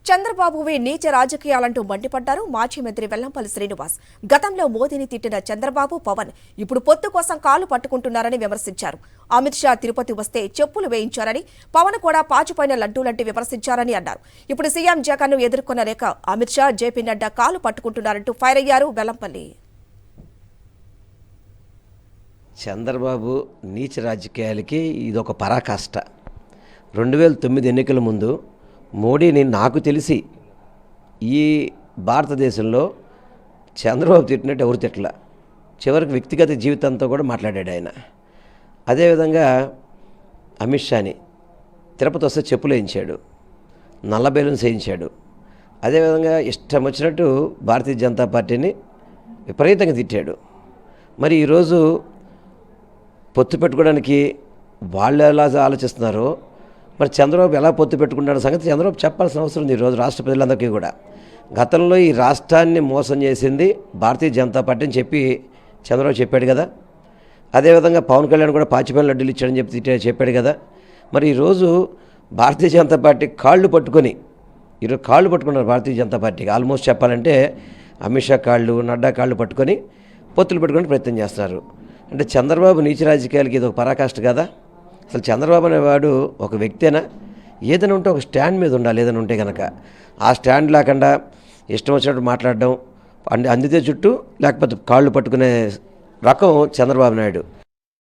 చంద్రబాబువే నీచ రాజకీయాలంటూ మండిపడ్డారు మాజీ మంత్రి వెల్లంపల్లి శ్రీనివాస్. గతంలో మోదీని తిట్టిన చంద్రబాబు, పవన్ ఇప్పుడు పొత్తు కోసం కాలు పట్టుకుంటున్నారని విమర్శించారు. అమిత్ షా తిరుపతి వస్తే చెప్పులు వేయించారని, పవన్ కూడా పాచిపోయిన లడ్డూలంటే విమర్శించారని అన్నారు. ఇప్పుడు సీఎం జగన్ ను ఎదుర్కొన్న లేక అమిత్ షా, జేపీ నడ్డా కాలు పట్టుకుంటున్నారంటూ ఫైర్ అయ్యారు వెల్లంపల్లి. చంద్రబాబు నీచ రాజకీయాలకి ఇదొక పరాకాష్ట. 2009 ఎన్నికల ముందు మోడీని నాకు తెలిసి ఈ భారతదేశంలో చంద్రబాబు తిట్టినట్టు ఎవరు తిట్టల. చివరికి వ్యక్తిగత జీవితంతో కూడా మాట్లాడాడు ఆయన. అదేవిధంగా అమిత్ షాని తిరుపతి వస్తే చెప్పులు వేయించాడు, నల్ల బెలూన్స్ వేయించాడు. అదేవిధంగా ఇష్టం వచ్చినట్టు భారతీయ జనతా పార్టీని విపరీతంగా తిట్టాడు. మరి ఈరోజు పొత్తు పెట్టుకోవడానికి వాళ్ళు ఎలా ఆలోచిస్తున్నారో, మరి చంద్రబాబు ఎలా పొత్తు పెట్టుకుంటారో సంగతి చంద్రబాబు చెప్పాల్సిన అవసరం ఉంది ఈరోజు రాష్ట్ర ప్రజలందరికీ కూడా. గతంలో ఈ రాష్ట్రాన్ని మోసం చేసింది భారతీయ జనతా పార్టీ అని చెప్పి చంద్రబాబు చెప్పాడు కదా. అదేవిధంగా పవన్ కళ్యాణ్ కూడా పాచిపోయిన లడ్డూలు ఇచ్చాడని చెప్పి చెప్పాడు కదా. మరి ఈరోజు భారతీయ జనతా పార్టీ కాళ్ళు పట్టుకున్నారు భారతీయ జనతా పార్టీకి. ఆల్మోస్ట్ చెప్పాలంటే అమిత్ షా కాళ్ళు, నడ్డా కాళ్ళు పట్టుకొని పొత్తులు పెట్టుకునే ప్రయత్నం చేస్తున్నారు. అంటే చంద్రబాబు నీచ రాజకీయాలకి ఇది ఒక పరాకాష్ట కదా. అసలు చంద్రబాబు అనేవాడు ఒక వ్యక్తేనా? ఏదైనా ఉంటే ఒక స్టాండ్ మీద ఉండాలి. ఏదైనా ఉంటే కనుక ఆ స్టాండ్ లేకుండా ఇష్టం వచ్చినట్టు మాట్లాడడం, అందితే చుట్టూ లేకపోతే కాళ్ళు పట్టుకునే రకం చంద్రబాబు నాయుడు.